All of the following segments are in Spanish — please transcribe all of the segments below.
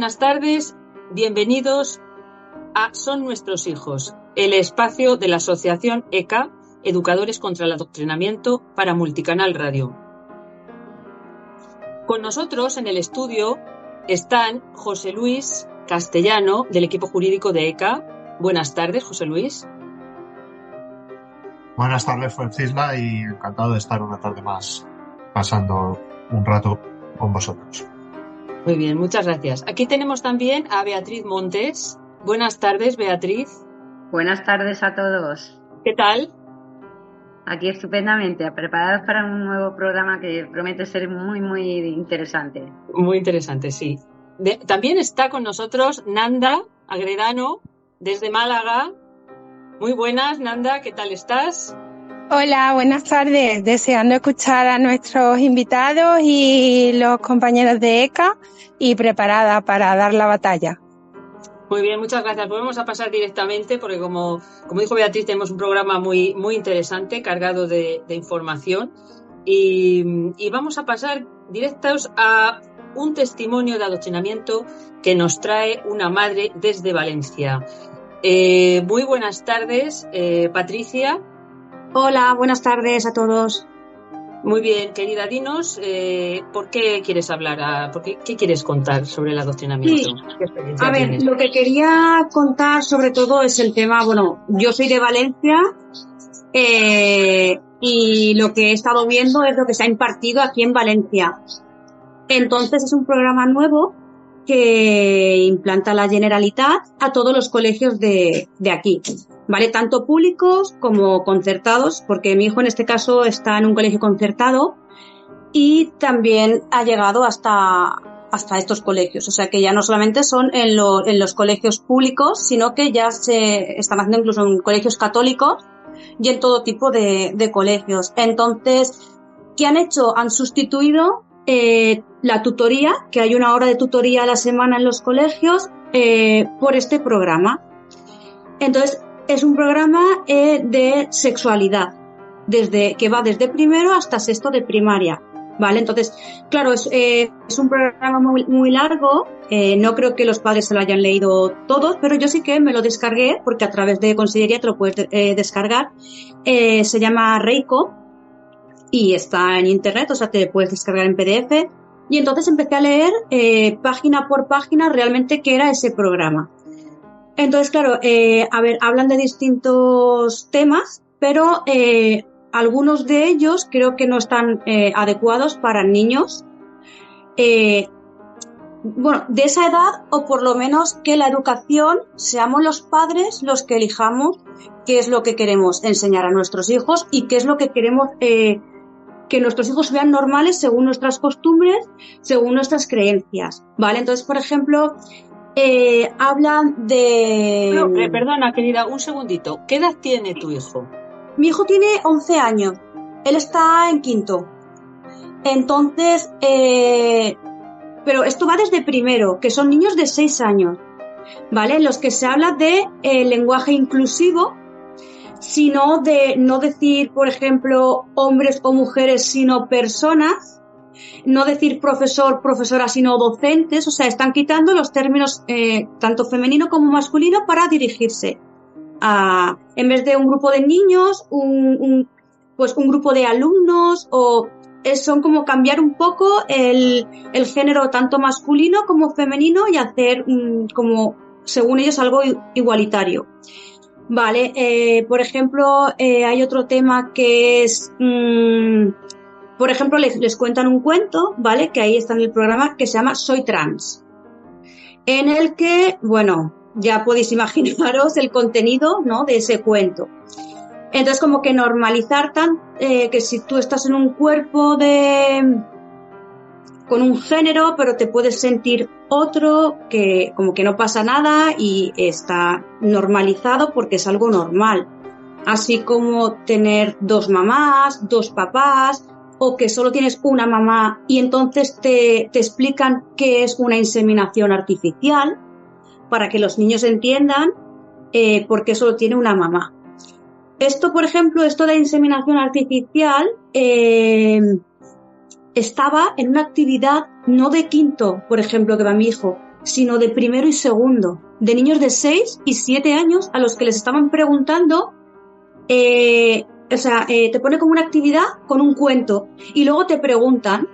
buenas tardes. Bienvenidos a Son Nuestros Hijos, el espacio de la Asociación ECA, Educadores contra el Adoctrinamiento, para Multicanal Radio. Con nosotros en el estudio están José Luis Castellano, del equipo jurídico de ECA. Buenas tardes, José Luis. Buenas tardes, Francisla, y encantado de estar una tarde más pasando un rato con vosotros. Muy bien, muchas gracias. Aquí tenemos también a Beatriz Montes. Buenas tardes, Beatriz. Buenas tardes a todos. ¿Qué tal? Aquí estupendamente, preparados para un nuevo programa que promete ser muy interesante. Muy interesante, sí. También está con nosotros Nanda Agredano, desde Málaga. Muy buenas, Nanda, ¿qué tal estás? Hola, buenas tardes. Deseando escuchar a nuestros invitados y los compañeros de ECA y preparada para dar la batalla. Muy bien, muchas gracias. Pues vamos a pasar directamente porque como dijo Beatriz, tenemos un programa muy interesante, cargado de información y vamos a pasar directos a un testimonio de adoctrinamiento que nos trae una madre desde Valencia. Muy buenas tardes, Patricia. Hola, buenas tardes a todos. Muy bien, querida, dinos ¿por qué quieres hablar? ¿Qué quieres contar sobre el adoctrinamiento? Sí. A ver, tienes? Lo que quería contar sobre todo es el tema, yo soy de Valencia y lo que he estado viendo es lo que se ha impartido aquí en Valencia. Entonces es un programa nuevo que implanta la Generalitat a todos los colegios de aquí. ¿Vale? Tanto públicos como concertados, porque mi hijo en este caso está en un colegio concertado y también ha llegado hasta estos colegios. O sea que ya no solamente son en los colegios públicos, sino que ya se están haciendo incluso en colegios católicos y en todo tipo de colegios. Entonces, ¿qué han hecho? Han sustituido la tutoría, que hay una hora de tutoría a la semana en los colegios, por este programa. Entonces, es un programa de sexualidad, que va desde primero hasta sexto de primaria, ¿vale? Entonces, claro, es un programa muy largo, no creo que los padres se lo hayan leído todos, pero yo sí que me lo descargué, porque a través de Consellería te lo puedes descargar. Se llama Reiko y está en internet, o sea, te puedes descargar en PDF. Y entonces empecé a leer página por página realmente qué era ese programa. Entonces, claro, hablan de distintos temas, pero algunos de ellos creo que no están adecuados para niños de esa edad, o por lo menos que la educación seamos los padres los que elijamos qué es lo que queremos enseñar a nuestros hijos y qué es lo que queremos que nuestros hijos vean normales según nuestras costumbres, según nuestras creencias, ¿vale? Entonces, por ejemplo, hablan de... Perdona, querida, un segundito. ¿Qué edad tiene tu hijo? Mi hijo tiene 11 años. Él está en quinto. Entonces, pero esto va desde primero, que son niños de 6 años, ¿vale? En los que se habla de lenguaje inclusivo, sino de no decir, por ejemplo, hombres o mujeres, sino personas. No decir profesor, profesora, sino docentes. O sea, están quitando los términos tanto femenino como masculino para dirigirse a, en vez de un grupo de niños, un grupo de alumnos, o son como cambiar un poco el género tanto masculino como femenino y hacer como, según ellos, algo igualitario. Vale, por ejemplo, hay otro tema que es... por ejemplo, les cuentan un cuento, ¿vale? Que ahí está en el programa, que se llama Soy Trans. En el que, ya podéis imaginaros el contenido, ¿no? De ese cuento. Entonces, como que normalizar que si tú estás en un cuerpo con un género, pero te puedes sentir otro, que como que no pasa nada y está normalizado porque es algo normal. Así como tener 2 mamás, 2 papás, o que solo tienes una mamá y entonces te explican qué es una inseminación artificial para que los niños entiendan por qué solo tiene una mamá. Esto, por ejemplo, esto de inseminación artificial estaba en una actividad no de quinto, por ejemplo, que va mi hijo, sino de primero y segundo, de niños de 6 y 7 años a los que les estaban preguntando, te pone como una actividad con un cuento y luego te preguntan,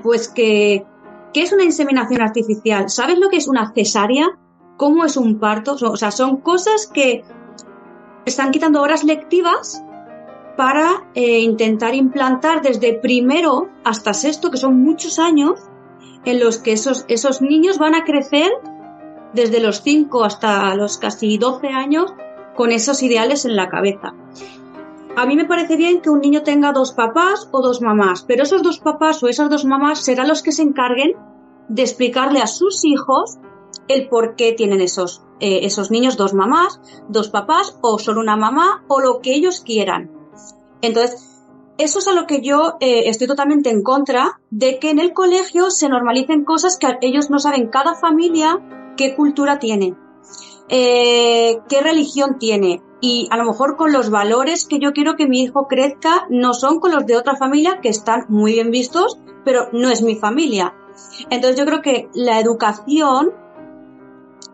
pues ¿qué es una inseminación artificial? ¿Sabes lo que es una cesárea? ¿Cómo es un parto? O sea, son cosas que están quitando horas lectivas para intentar implantar desde primero hasta sexto, que son muchos años, en los que esos niños van a crecer desde los 5 hasta los casi 12 años con esos ideales en la cabeza. A mí me parece bien que un niño tenga 2 papás o 2 mamás, pero esos 2 papás o esas 2 mamás serán los que se encarguen de explicarle a sus hijos el por qué tienen esos niños 2 mamás, 2 papás o solo una mamá o lo que ellos quieran. Entonces, eso es a lo que yo estoy totalmente en contra, de que en el colegio se normalicen cosas que ellos no saben cada familia qué cultura tiene, qué religión tiene, y a lo mejor con los valores que yo quiero que mi hijo crezca no son con los de otra familia que están muy bien vistos, pero no es mi familia. Entonces yo creo que la educación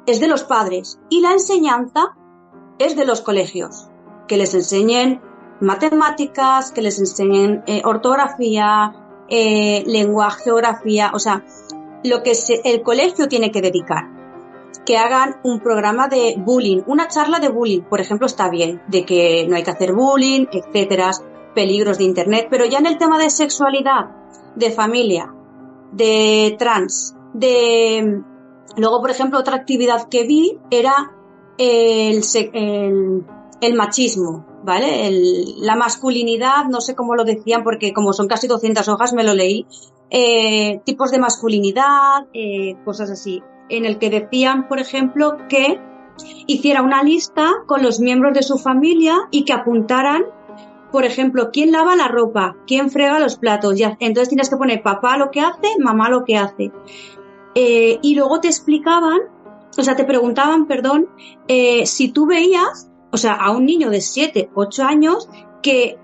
es de los padres y la enseñanza es de los colegios, que les enseñen matemáticas, que les enseñen ortografía, lenguaje, geografía, o sea, lo que el colegio tiene que dedicar. Que hagan un programa de bullying, una charla de bullying, por ejemplo, está bien, de que no hay que hacer bullying, etcétera, peligros de internet, pero ya en el tema de sexualidad, de familia, de trans, luego, por ejemplo, otra actividad que vi era el machismo, ¿vale? La masculinidad, no sé cómo lo decían porque como son casi 200 hojas me lo leí, tipos de masculinidad, cosas así, en el que decían, por ejemplo, que hiciera una lista con los miembros de su familia y que apuntaran, por ejemplo, quién lava la ropa, quién frega los platos, ya, entonces tienes que poner papá lo que hace, mamá lo que hace. Y luego te preguntaban, si tú veías, o sea, a un niño de 7, 8 años, que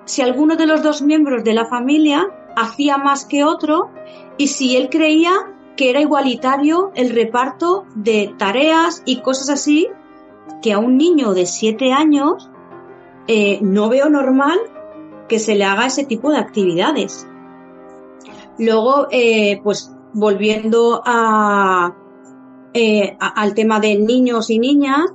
si alguno de los 2 miembros de la familia hacía más que otro y si él creía que era igualitario el reparto de tareas y cosas así, que a un niño de 7 años no veo normal que se le haga ese tipo de actividades. Luego, pues volviendo al tema de niños y niñas,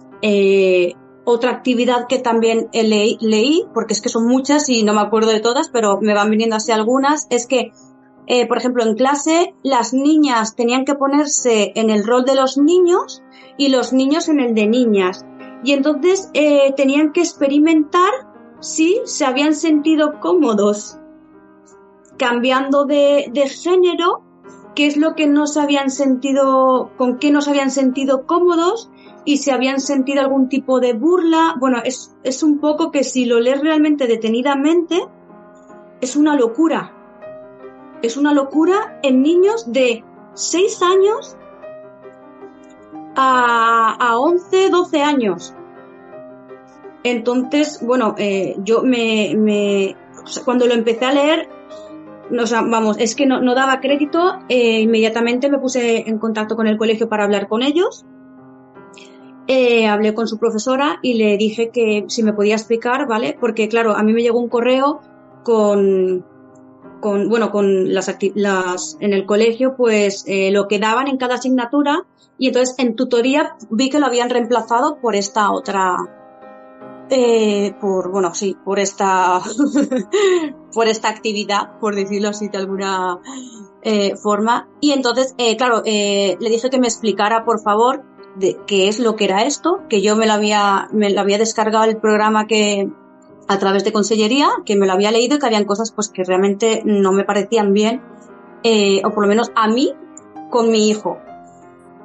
otra actividad que también leí, porque es que son muchas y no me acuerdo de todas, pero me van viniendo así algunas, es que, por ejemplo, en clase las niñas tenían que ponerse en el rol de los niños y los niños en el de niñas. Y entonces tenían que experimentar si se habían sentido cómodos cambiando de género, qué es lo que no se habían sentido, con qué no se habían sentido cómodos y si habían sentido algún tipo de burla. Bueno, es un poco que si lo lees realmente detenidamente, es una locura. Es una locura en niños de 6 años a 11, 12 años. Entonces, bueno, yo cuando lo empecé a leer, o sea, vamos, es que no daba crédito, inmediatamente me puse en contacto con el colegio para hablar con ellos. Hablé con su profesora y le dije que si me podía explicar, ¿vale? Porque, claro, a mí me llegó un correo con en el colegio, pues, lo que daban en cada asignatura, y entonces en tutoría vi que lo habían reemplazado por esta otra, por esta, por esta actividad, por decirlo así de alguna forma. Y entonces, le dije que me explicara, por favor, de qué es lo que era esto, que yo me lo había descargado el programa a través de Consellería, que me lo había leído y que habían cosas pues que realmente no me parecían bien, o por lo menos a mí, con mi hijo.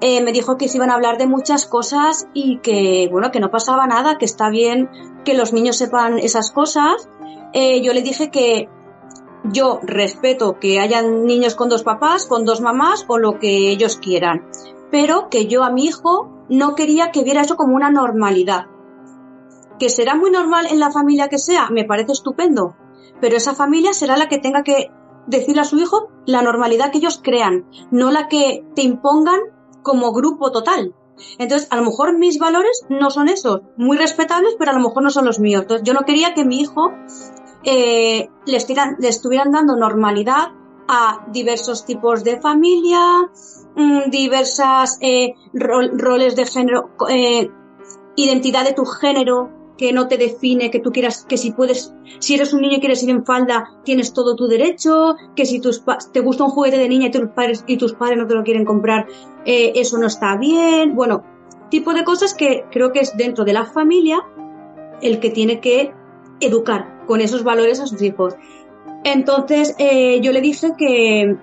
Me dijo que se iban a hablar de muchas cosas y que, bueno, que no pasaba nada, que está bien que los niños sepan esas cosas. Yo le dije que yo respeto que hayan niños con 2 papás, con 2 mamás o lo que ellos quieran, pero que yo a mi hijo no quería que viera eso como una normalidad. Que será muy normal en la familia que sea, me parece estupendo, pero esa familia será la que tenga que decirle a su hijo la normalidad que ellos crean, no la que te impongan como grupo total. Entonces, a lo mejor mis valores no son esos, muy respetables, pero a lo mejor no son los míos. Entonces, yo no quería que mi hijo le estuvieran dando normalidad a diversos tipos de familia, diversas roles de género, identidad de tu género que no te define, que tú quieras, que si eres un niño y quieres ir en falda, tienes todo tu derecho, que si te gusta un juguete de niña y tus padres no te lo quieren comprar, eso no está bien. Bueno, tipo de cosas que creo que es dentro de la familia el que tiene que educar con esos valores a sus hijos. Entonces, yo le dije que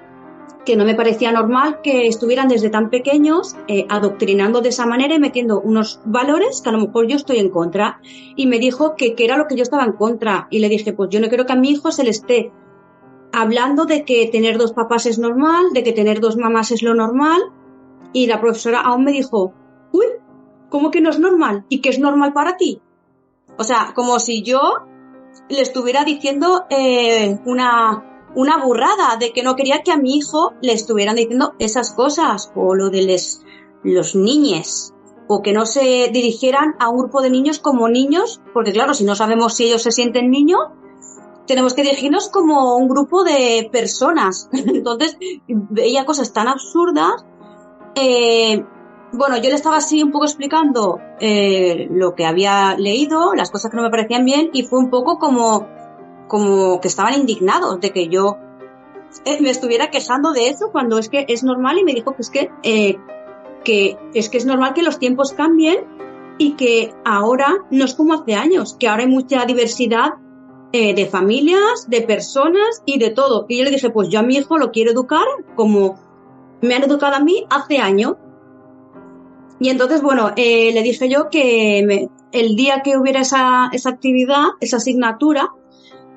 no me parecía normal que estuvieran desde tan pequeños adoctrinando de esa manera y metiendo unos valores que a lo mejor yo estoy en contra. Y me dijo que era lo que yo estaba en contra. Y le dije, pues yo no quiero que a mi hijo se le esté hablando de que tener 2 papás es normal, de que tener 2 mamás es lo normal. Y la profesora aún me dijo, uy, ¿cómo que no es normal? ¿Y qué es normal para ti? O sea, como si yo le estuviera diciendo una burrada, de que no quería que a mi hijo le estuvieran diciendo esas cosas, o lo de los niñes, o que no se dirigieran a un grupo de niños como niños, porque claro, si no sabemos si ellos se sienten niños, tenemos que dirigirnos como un grupo de personas. Entonces, veía cosas tan absurdas. Bueno, yo le estaba así un poco explicando lo que había leído, las cosas que no me parecían bien, y fue un poco como que estaban indignados de que yo me estuviera quejando de eso cuando es que es normal. Y me dijo que es normal que los tiempos cambien y que ahora no es como hace años, que ahora hay mucha diversidad de familias, de personas y de todo. Y yo le dije, pues yo a mi hijo lo quiero educar como me han educado a mí hace años. Y entonces, bueno, le dije yo que el día que hubiera esa actividad, esa asignatura,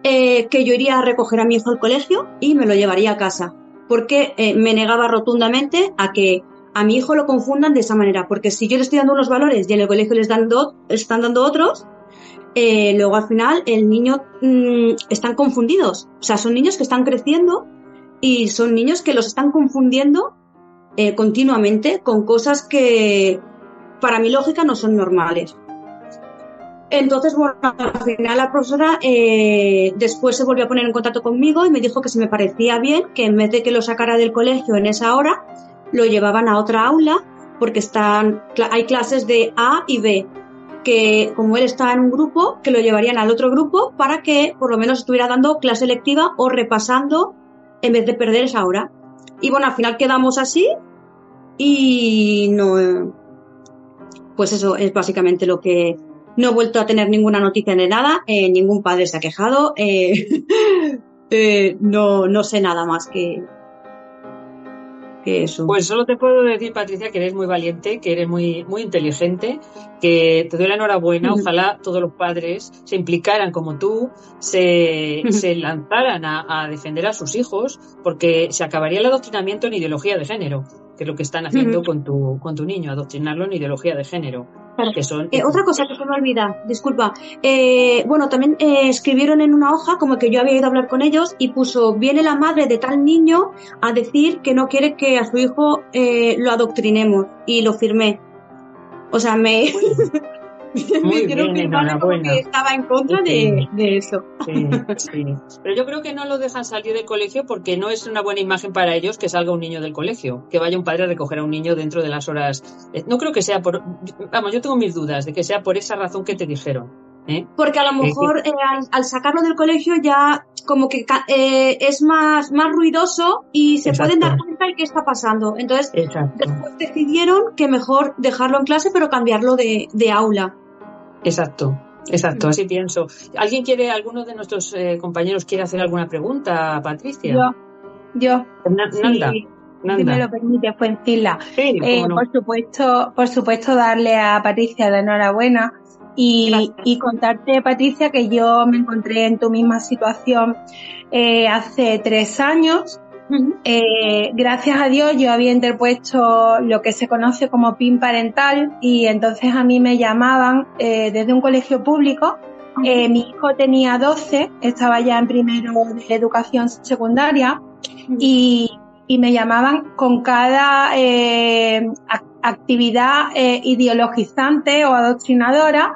que yo iría a recoger a mi hijo al colegio y me lo llevaría a casa, porque me negaba rotundamente a que a mi hijo lo confundan de esa manera, porque si yo le estoy dando unos valores y en el colegio están dando otros, luego al final el niño están confundidos. O sea, son niños que están creciendo y son niños que los están confundiendo continuamente con cosas que para mi lógica no son normales. Entonces, bueno, al final la profesora después se volvió a poner en contacto conmigo y me dijo que si me parecía bien que en vez de que lo sacara del colegio en esa hora, lo llevaban a otra aula, porque hay clases de A y B, que como él está en un grupo, que lo llevarían al otro grupo para que por lo menos estuviera dando clase lectiva o repasando en vez de perder esa hora. Y bueno, al final quedamos así y no, pues eso es básicamente lo que... No he vuelto a tener ninguna noticia de nada, ningún padre se ha quejado, no sé nada más que eso. Pues solo te puedo decir, Patricia, que eres muy valiente, que eres muy, muy inteligente, que te doy la enhorabuena. Ojalá todos los padres se implicaran como tú, se lanzaran a defender a sus hijos, porque se acabaría el adoctrinamiento en ideología de género, que es lo que están haciendo con tu niño, adoctrinarlo en ideología de género. Que son... Otra cosa que se me olvida, disculpa. Bueno, también escribieron en una hoja como que yo había ido a hablar con ellos y puso, viene la madre de tal niño a decir que no quiere que a su hijo lo adoctrinemos, y lo firmé. O sea, me hicieron firmar como que estaba en contra de eso. Sí. Pero yo creo que no lo dejan salir del colegio porque no es una buena imagen para ellos que salga un niño del colegio, que vaya un padre a recoger a un niño dentro de las horas. No creo que sea yo tengo mis dudas de que sea por esa razón que te dijeron. Porque a lo mejor al sacarlo del colegio ya como que es más ruidoso y se pueden dar cuenta de qué está pasando. Entonces después decidieron que mejor dejarlo en clase pero cambiarlo de aula. Exacto, así pienso. ¿Alguno de nuestros compañeros quiere hacer alguna pregunta, Patricia? Yo. Nanda. Si me lo permite, Fuencilla. Sí, no. Por supuesto darle a Patricia la enhorabuena y contarte, Patricia, que yo me encontré en tu misma situación hace 3 años. Gracias a Dios yo había interpuesto lo que se conoce como PIN parental, y entonces a mí me llamaban desde un colegio público Mi hijo tenía 12, estaba ya en primero de educación secundaria y me llamaban con cada actividad ideologizante o adoctrinadora.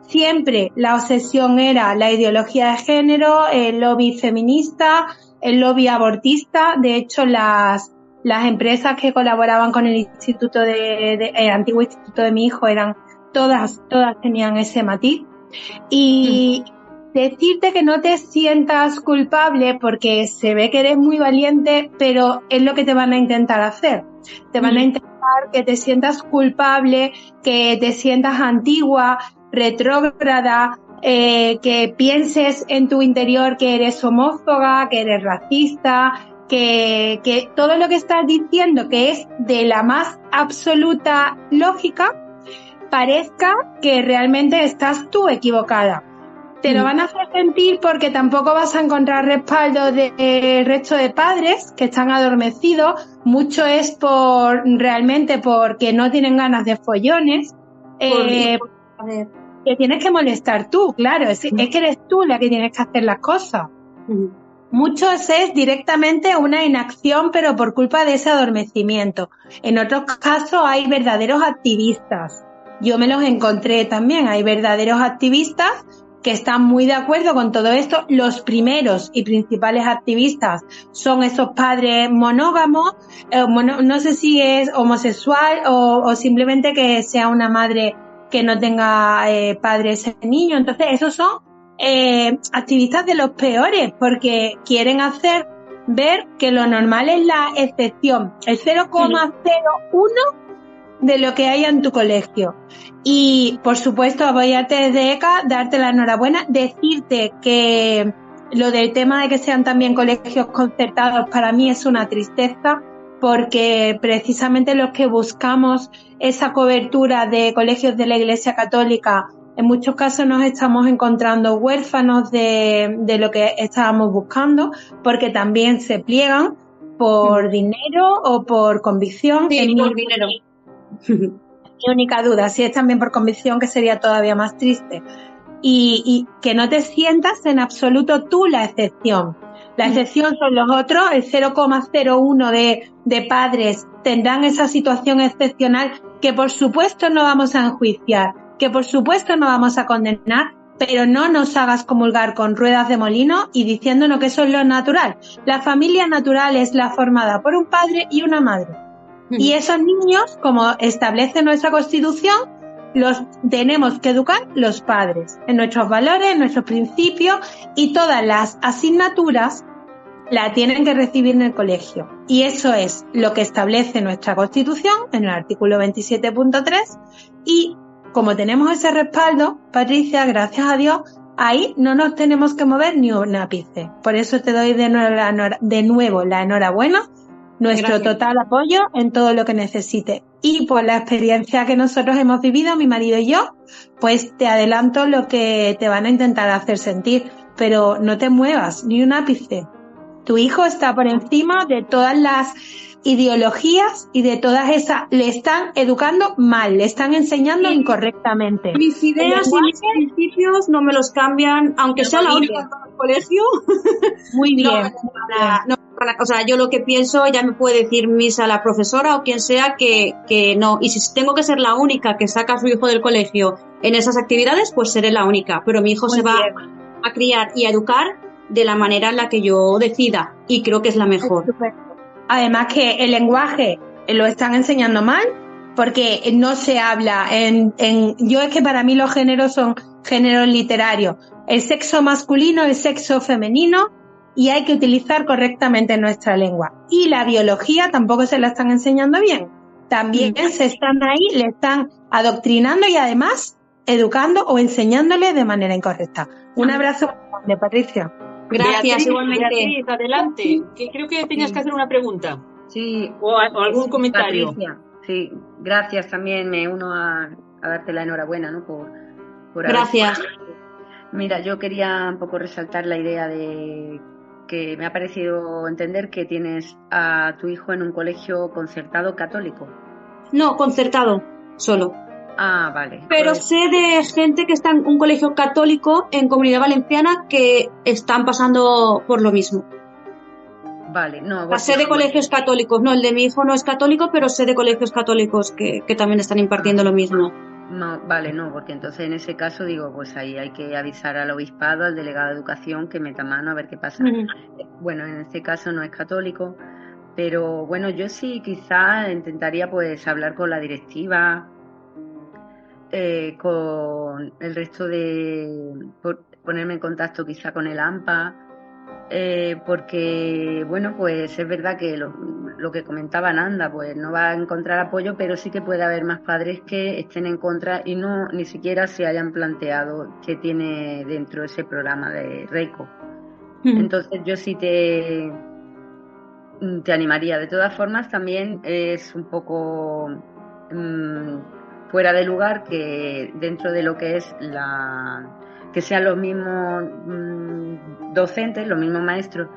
Siempre la obsesión era la ideología de género, el lobby feminista, el lobby abortista. De hecho, las empresas que colaboraban con el instituto el antiguo instituto de mi hijo eran todas tenían ese matiz. Y decirte que no te sientas culpable porque se ve que eres muy valiente, pero es lo que te van a intentar hacer. Te van a intentar que te sientas culpable, que te sientas antigua, retrógrada, que pienses en tu interior que eres homófoba, que eres racista, que todo lo que estás diciendo, que es de la más absoluta lógica, parezca que realmente estás tú equivocada. Te lo van a hacer sentir porque tampoco vas a encontrar respaldo del resto de padres que están adormecidos. Mucho es realmente porque no tienen ganas de follones. Que tienes que molestar tú, claro. Es que eres tú la que tienes que hacer las cosas. Muchos es directamente una inacción, pero por culpa de ese adormecimiento. En otros casos hay verdaderos activistas. Yo me los encontré también. Hay verdaderos activistas que están muy de acuerdo con todo esto. Los primeros y principales activistas son esos padres monógamos, no sé si es homosexual o simplemente que sea una madre que no tenga padre ese niño. Entonces esos son activistas de los peores porque quieren hacer ver que lo normal es la excepción, el 0,01 de lo que hay en tu colegio. Y, por supuesto, apoyarte desde ECA, darte la enhorabuena, decirte que lo del tema de que sean también colegios concertados para mí es una tristeza, porque precisamente los que buscamos esa cobertura de colegios de la Iglesia Católica, en muchos casos nos estamos encontrando huérfanos de lo que estábamos buscando, porque también se pliegan por dinero o por convicción. Sí, por dinero. Mi única duda, si es también por convicción, que sería todavía más triste. Y que no te sientas en absoluto tú la excepción. La excepción son los otros, el 0,01 de padres tendrán esa situación excepcional que por supuesto no vamos a enjuiciar, que por supuesto no vamos a condenar, pero no nos hagas comulgar con ruedas de molino y diciéndonos que eso es lo natural. La familia natural es la formada por un padre y una madre. Y esos niños, como establece nuestra Constitución, los tenemos que educar los padres en nuestros valores, en nuestros principios, y todas las asignaturas la tienen que recibir en el colegio. Y eso es lo que establece nuestra Constitución en el artículo 27.3. Y como tenemos ese respaldo, Patricia, gracias a Dios, ahí no nos tenemos que mover ni un ápice. Por eso te doy de nuevo la enhorabuena. Nuestro Gracias. Total apoyo en todo lo que necesite. Y por la experiencia que nosotros hemos vivido, mi marido y yo, pues te adelanto lo que te van a intentar hacer sentir. Pero no te muevas ni un ápice. Tu hijo está por encima de todas las ideologías y de todas esas. Le están educando mal, le están enseñando incorrectamente. Mis ideas y mis principios no me los cambian, aunque sea la única del colegio. Muy bien. O sea, yo lo que pienso, ya me puede decir Misa, la profesora o quien sea, que no. Y si tengo que ser la única que saca a su hijo del colegio en esas actividades, pues seré la única. Pero mi hijo se va a criar y a educar de la manera en la que yo decida. Y creo que es la mejor. Además que el lenguaje lo están enseñando mal, porque no se habla yo es que para mí los géneros son géneros literarios. El sexo masculino, el sexo femenino, y hay que utilizar correctamente nuestra lengua. Y la biología tampoco se la están enseñando bien. También se están ahí, le están adoctrinando y además educando o enseñándole de manera incorrecta. Un abrazo grande, Patricia. Gracias, Beatriz, igualmente. Beatriz, adelante. Que creo que tenías que hacer una pregunta. Sí. O algún comentario. Patricia, sí, gracias, también me uno a darte la enhorabuena, ¿no? Por Gracias. Mira, yo quería un poco resaltar la idea de que me ha parecido entender que tienes a tu hijo en un colegio concertado católico. No, concertado, solo. Ah, vale. Pero Pues, sé de gente que está en un colegio católico en Comunidad Valenciana que están pasando por lo mismo. vale, no, La porque sé de colegios católicos, no, el de mi hijo no es católico, pero sé de colegios católicos que también están impartiendo lo mismo. no, vale, no, porque entonces en ese caso digo, pues ahí hay que avisar al obispado, al delegado de educación, que meta mano a ver qué pasa. Ujú. Bueno, en este caso no es católico, pero bueno, yo sí quizá intentaría pues hablar con la directiva, con el resto ponerme en contacto quizá con el AMPA, porque bueno, pues es verdad que lo que comentaba Nanda, pues no va a encontrar apoyo, pero sí que puede haber más padres que estén en contra y no ni siquiera se hayan planteado qué tiene dentro ese programa de Reiko. Entonces yo sí te animaría. De todas formas, también es un poco fuera de lugar que dentro de lo que es que sean los mismos docentes, los mismos maestros,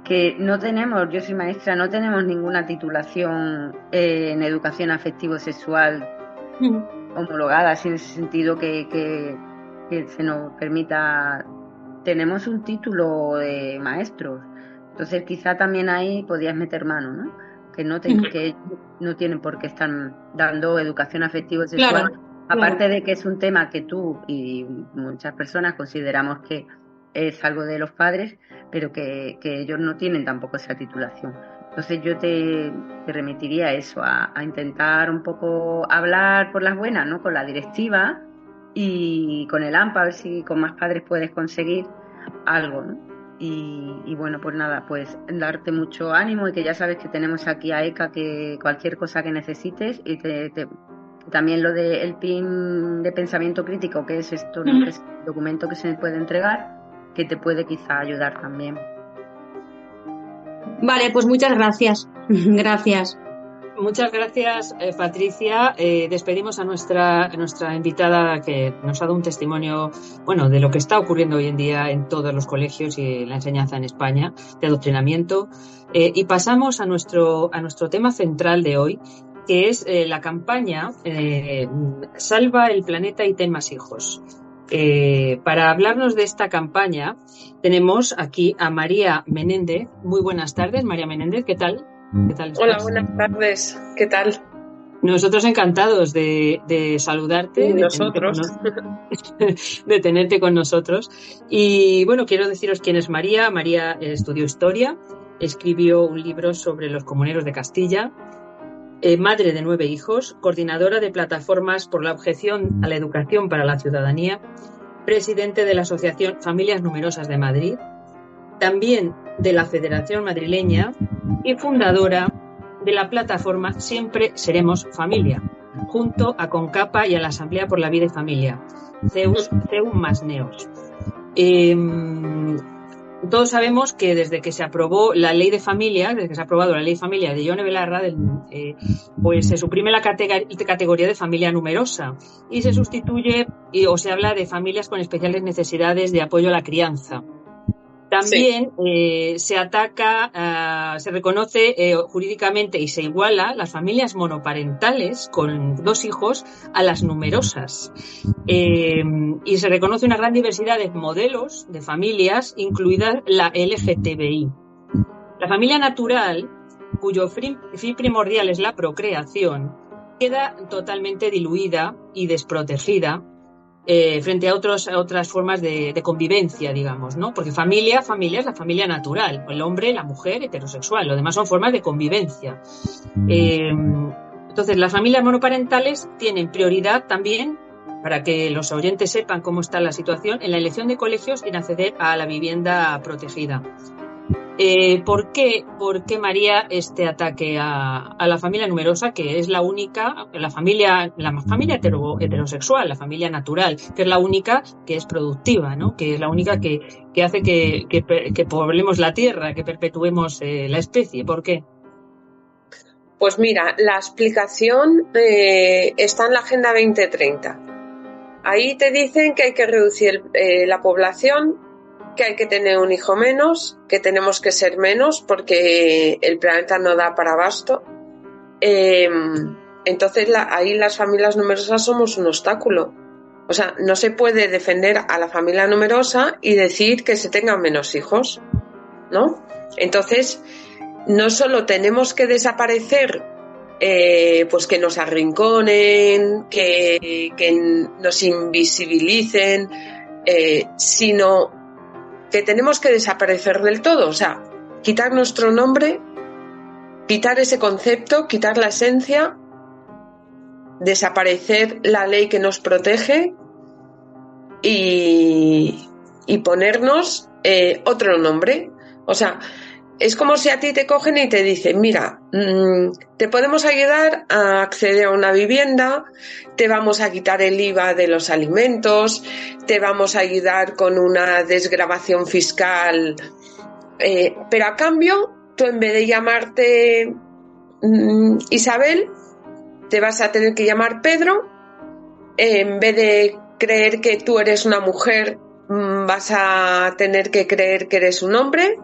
que no tenemos, yo soy maestra, no tenemos ninguna titulación en educación afectivo-sexual homologada, así en ese sentido que se nos permita. Tenemos un título de maestros, entonces quizá también ahí podías meter mano, ¿no? Que que no tienen por qué estar dando educación afectivo-sexual, Claro, aparte de que es un tema que tú y muchas personas consideramos que es algo de los padres, pero que ellos no tienen tampoco esa titulación. Entonces yo te remitiría a eso, a intentar un poco hablar por las buenas, ¿no? Con la directiva y con el AMPA, a ver si con más padres puedes conseguir algo, ¿no? Y bueno, pues nada, pues darte mucho ánimo y que ya sabes que tenemos aquí a ECA, que cualquier cosa que necesites, y también lo del PIN de pensamiento crítico, que es esto, ¿no? Que es el documento que se puede entregar, que te puede quizá ayudar también. Vale, pues muchas gracias. Gracias. Muchas gracias, Patricia. Despedimos a nuestra invitada, que nos ha dado un testimonio, bueno, de lo que está ocurriendo hoy en día en todos los colegios y la enseñanza en España de adoctrinamiento. Y pasamos a nuestro tema central de hoy, que es la campaña Salva el planeta y ten más hijos. Para hablarnos de esta campaña tenemos aquí a María Menéndez. Muy buenas tardes, María Menéndez, ¿qué tal? ¿Qué tal estás? Hola, buenas tardes. ¿Qué tal? Nosotros encantados de saludarte, de tenerte con nosotros. Y bueno, quiero deciros quién es María. María estudió historia, escribió un libro sobre los comuneros de Castilla, madre de 9 hijos, coordinadora de plataformas por la objeción a la educación para la ciudadanía, presidente de la Asociación Familias Numerosas de Madrid, también de la Federación Madrileña y fundadora de la plataforma Siempre Seremos Familia, junto a Concapa y a la Asamblea por la Vida y Familia, CEU más NEOS. Todos sabemos que desde que se aprobó la ley de familia, desde que se ha aprobado la ley de familia de Ione Belarra, pues se suprime la categoría de familia numerosa y se sustituye o se habla de familias con especiales necesidades de apoyo a la crianza. También se ataca, se reconoce jurídicamente y se iguala las familias monoparentales con 2 hijos a las numerosas. Y se reconoce una gran diversidad de modelos de familias, incluida la LGTBI. La familia natural, cuyo fin primordial es la procreación, queda totalmente diluida y desprotegida frente a otras formas de convivencia, digamos, ¿no? Porque familia es la familia natural, el hombre, la mujer, heterosexual, lo demás son formas de convivencia. Entonces, las familias monoparentales tienen prioridad también, para que los oyentes sepan cómo está la situación, en la elección de colegios y en acceder a la vivienda protegida. ¿Por qué, María, este ataque a la familia numerosa, que es la única, la familia heterosexual, la familia natural, que es la única que es productiva, ¿no? Que es la única que hace que poblemos la tierra, que perpetuemos la especie? ¿Por qué? Pues mira, la explicación está en la Agenda 2030. Ahí te dicen que hay que reducir la población, que hay que tener un hijo menos, que tenemos que ser menos porque el planeta no da para abasto. entonces ahí las familias numerosas somos un obstáculo. O sea, no se puede defender a la familia numerosa y decir que se tengan menos hijos, ¿no? Entonces, no solo tenemos que desaparecer, pues que nos arrinconen, que nos invisibilicen, sino que tenemos que desaparecer del todo. O sea, quitar nuestro nombre, quitar ese concepto, quitar la esencia, desaparecer la ley que nos protege y ponernos otro nombre. O sea, es como si a ti te cogen y te dicen, mira, te podemos ayudar a acceder a una vivienda, te vamos a quitar el IVA de los alimentos, te vamos a ayudar con una desgravación fiscal, pero a cambio, tú en vez de llamarte Isabel, te vas a tener que llamar Pedro. En vez de creer que tú eres una mujer, vas a tener que creer que eres un hombre,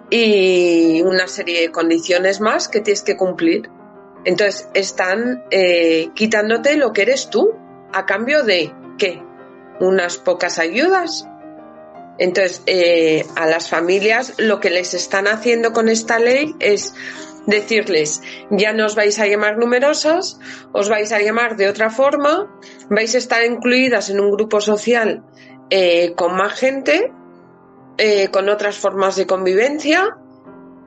y una serie de condiciones más que tienes que cumplir. Entonces están quitándote lo que eres tú, a cambio de ¿qué? Unas pocas ayudas. Entonces a las familias lo que les están haciendo con esta ley es decirles, ya no os vais a llamar numerosas, os vais a llamar de otra forma, vais a estar incluidas en un grupo social con más gente, con otras formas de convivencia,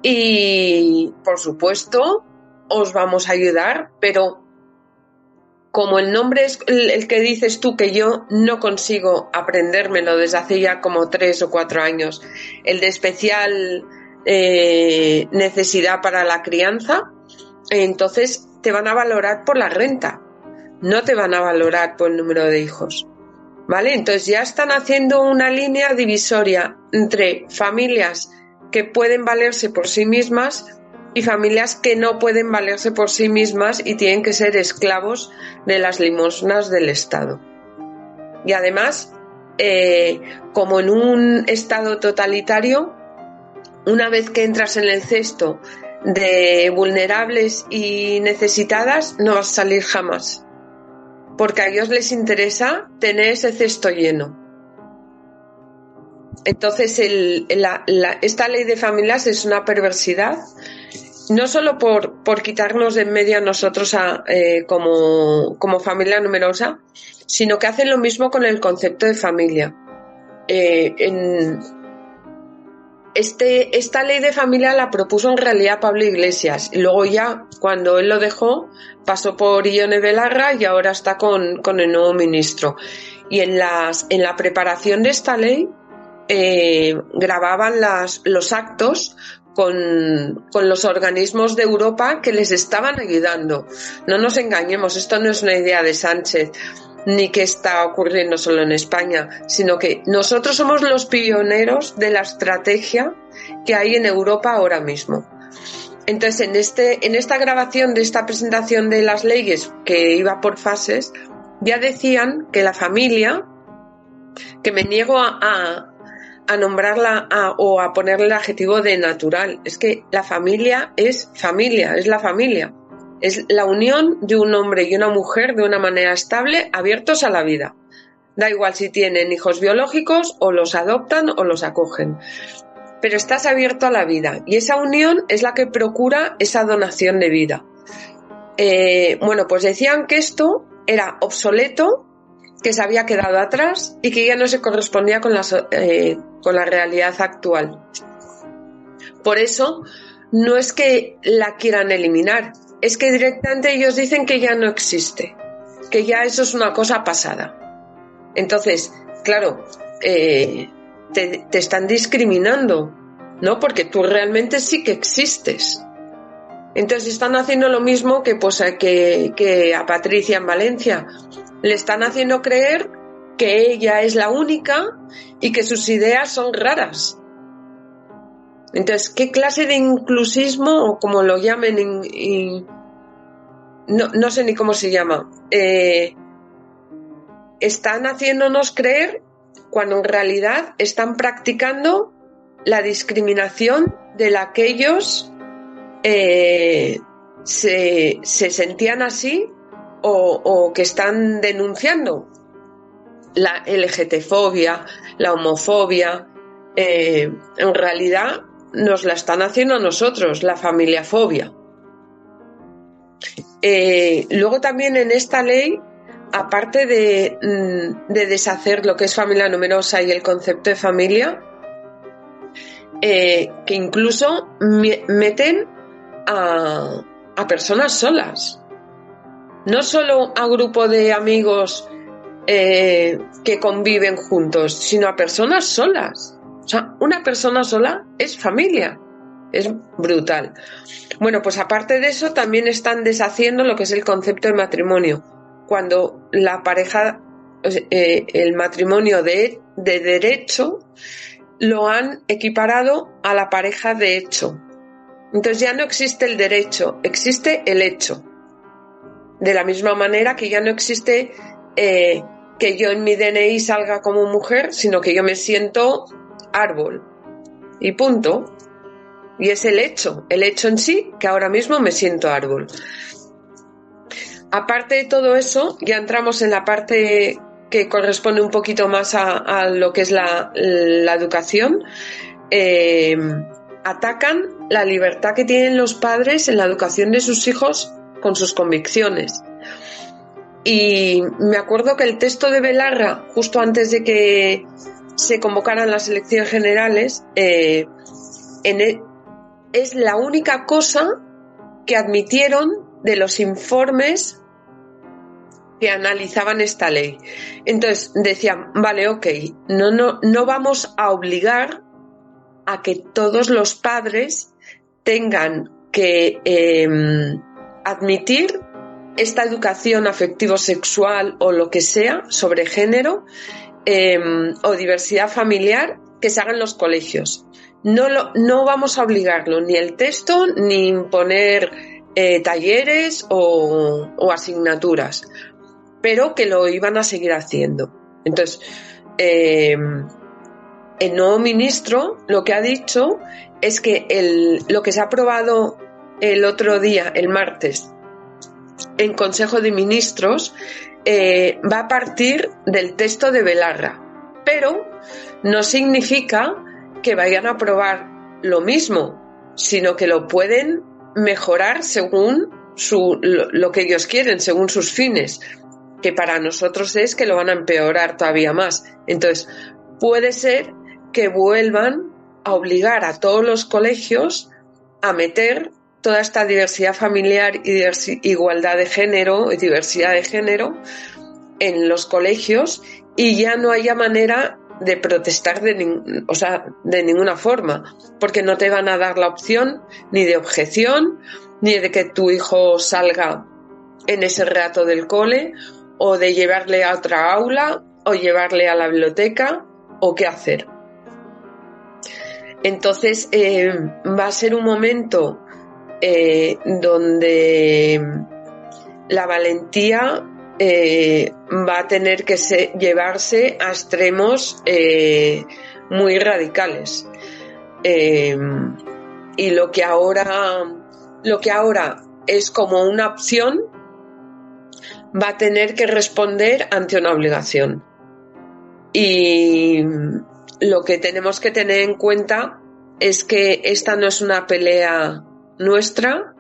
y por supuesto os vamos a ayudar, pero como el nombre es el que dices tú, que yo no consigo aprendérmelo desde hace ya como 3 o 4 años, el de especial necesidad para la crianza, entonces te van a valorar por la renta, no te van a valorar por el número de hijos, ¿vale? Entonces ya están haciendo una línea divisoria entre familias que pueden valerse por sí mismas y familias que no pueden valerse por sí mismas y tienen que ser esclavos de las limosnas del Estado. Y además, como en un Estado totalitario, una vez que entras en el cesto de vulnerables y necesitadas, no vas a salir jamás, porque a ellos les interesa tener ese cesto lleno. Entonces esta ley de familias es una perversidad, no solo por quitarnos de en medio a nosotros como familia numerosa, sino que hacen lo mismo con el concepto de familia. Esta ley de familia la propuso en realidad Pablo Iglesias, y luego ya cuando él lo dejó pasó por Ione Belarra y ahora está con el nuevo ministro. Y en la preparación de esta ley grababan los actos con los organismos de Europa que les estaban ayudando. No nos engañemos, esto no es una idea de Sánchez ni que está ocurriendo solo en España, sino que nosotros somos los pioneros de la estrategia que hay en Europa ahora mismo. Entonces, en esta grabación de esta presentación de las leyes, que iba por fases, ya decían que la familia, que me niego a nombrarla o a ponerle el adjetivo de natural, es que la familia, es la familia. Es la unión de un hombre y una mujer de una manera estable, abiertos a la vida. Da igual si tienen hijos biológicos o los adoptan o los acogen. Pero estás abierto a la vida y esa unión es la que procura esa donación de vida. Bueno, pues decían que esto era obsoleto, que se había quedado atrás y que ya no se correspondía con la realidad actual. Por eso no es que la quieran eliminar, es que directamente ellos dicen que ya no existe, que ya eso es una cosa pasada. Entonces, claro, te están discriminando, ¿no? Porque tú realmente sí que existes. Entonces están haciendo lo mismo que a Patricia en Valencia. Le están haciendo creer que ella es la única y que sus ideas son raras. Entonces, ¿qué clase de inclusismo, o como lo llamen, no sé ni cómo se llama, están haciéndonos creer cuando en realidad están practicando la discriminación de la que ellos se sentían así o que están denunciando la LGTfobia, la homofobia. En realidad nos la están haciendo a nosotros, la familiafobia. Luego también en esta ley, aparte de deshacer lo que es familia numerosa y el concepto de familia, que incluso meten a personas solas, no solo a grupo de amigos que conviven juntos, sino a personas solas. O sea, una persona sola es familia. Es brutal. Bueno, pues aparte de eso, también están deshaciendo lo que es el concepto de matrimonio. Cuando la pareja, el matrimonio de derecho, lo han equiparado a la pareja de hecho. Entonces ya no existe el derecho, existe el hecho. De la misma manera que ya no existe que yo en mi DNI salga como mujer, sino que yo me siento árbol. Y punto. Y es el hecho en sí, que ahora mismo me siento árbol. Aparte de todo eso, ya entramos en la parte que corresponde un poquito más a lo que es la educación. Atacan la libertad que tienen los padres en la educación de sus hijos con sus convicciones. Y me acuerdo que el texto de Belarra, justo antes de que se convocaran las elecciones generales, es la única cosa que admitieron de los informes que analizaban esta ley. Entonces decían, vale, ok, no vamos a obligar a que todos los padres tengan que admitir esta educación afectivo-sexual o lo que sea sobre género o diversidad familiar que se haga en los colegios. No vamos a obligarlo, ni el texto, ni imponer talleres o asignaturas, pero que lo iban a seguir haciendo. Entonces, el nuevo ministro lo que ha dicho es que lo que se ha aprobado el otro día, el martes, en Consejo de Ministros, va a partir del texto de Belarra, pero no significa que vayan a aprobar lo mismo, sino que lo pueden mejorar según lo que ellos quieren, según sus fines, que para nosotros es que lo van a empeorar todavía más. Entonces, puede ser que vuelvan a obligar a todos los colegios a meter toda esta diversidad familiar y igualdad de género y diversidad de género en los colegios, y ya no haya manera de protestar de ninguna forma, porque no te van a dar la opción ni de objeción, ni de que tu hijo salga en ese rato del cole, o de llevarle a otra aula, o llevarle a la biblioteca, o qué hacer. Entonces va a ser un momento donde la valentía va a tener que llevarse a extremos muy radicales. Y lo que ahora es como una opción va a tener que responder ante una obligación. Y lo que tenemos que tener en cuenta es que esta no es una pelea nuestra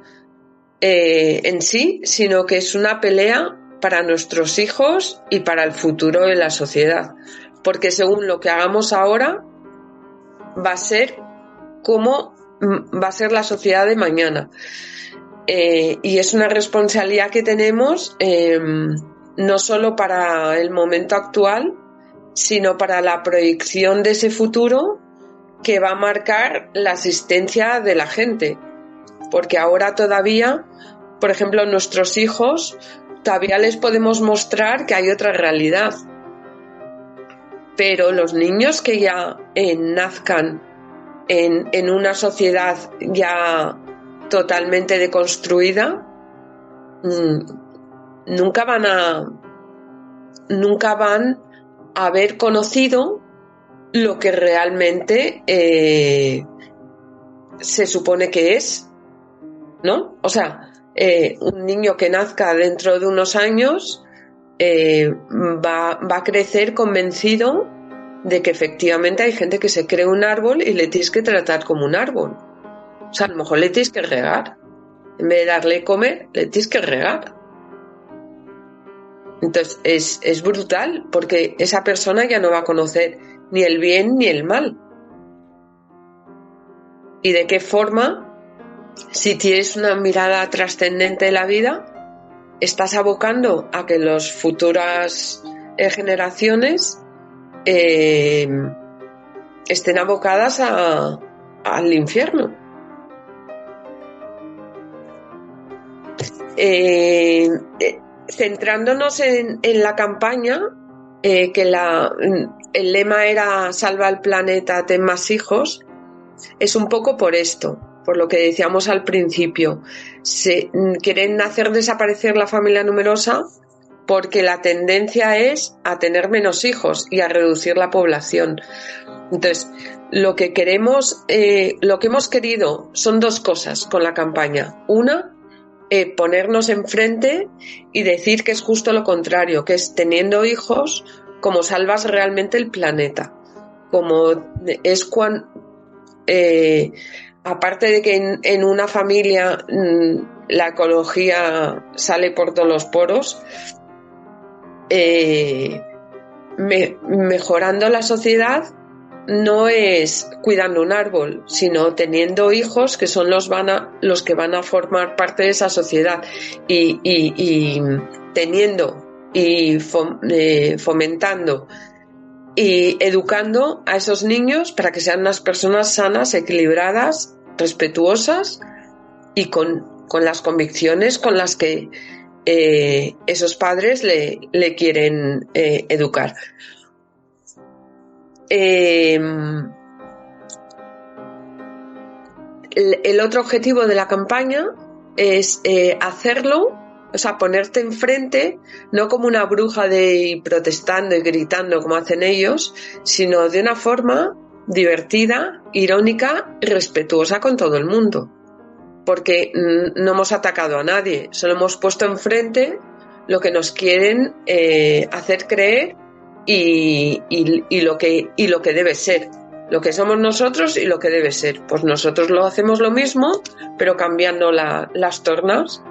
en sí, sino que es una pelea para nuestros hijos y para el futuro de la sociedad, porque según lo que hagamos ahora va a ser cómo va a ser la sociedad de mañana, y es una responsabilidad que tenemos no solo para el momento actual, sino para la proyección de ese futuro que va a marcar la existencia de la gente, porque ahora todavía, por ejemplo, nuestros hijos todavía les podemos mostrar que hay otra realidad. Pero los niños que ya nazcan en una sociedad ya totalmente deconstruida, nunca van a haber conocido lo que realmente se supone que es, ¿no? O sea, un niño que nazca dentro de unos años va a crecer convencido de que efectivamente hay gente que se cree un árbol y le tienes que tratar como un árbol. O sea, a lo mejor le tienes que regar. En vez de darle comer, le tienes que regar. Entonces es brutal, porque esa persona ya no va a conocer ni el bien ni el mal. ¿Y de qué forma, si tienes una mirada trascendente de la vida, estás abocando a que las futuras generaciones estén abocadas al infierno? Centrándonos en la campaña, el lema era salva el planeta, ten más hijos, es un poco por esto, por lo que decíamos al principio. Quieren hacer desaparecer la familia numerosa porque la tendencia es a tener menos hijos y a reducir la población. Entonces, lo que hemos querido son dos cosas con la campaña. Una, ponernos enfrente y decir que es justo lo contrario, que es teniendo hijos como salvas realmente el planeta. Como es cuando, aparte de que en una familia la ecología sale por todos los poros, mejorando la sociedad no es cuidando un árbol, sino teniendo hijos que son los que van a formar parte de esa sociedad y teniendo y fomentando y educando a esos niños para que sean unas personas sanas, equilibradas, respetuosas y con las convicciones con las que esos padres le quieren educar. El otro objetivo de la campaña es hacerlo, o sea, ponerte enfrente, no como una bruja protestando y gritando como hacen ellos, sino de una forma divertida, irónica y respetuosa con todo el mundo. Porque no hemos atacado a nadie, solo hemos puesto enfrente lo que nos quieren hacer creer y lo que debe ser, lo que somos nosotros y lo que debe ser. Pues nosotros lo hacemos lo mismo, pero cambiando las tornas.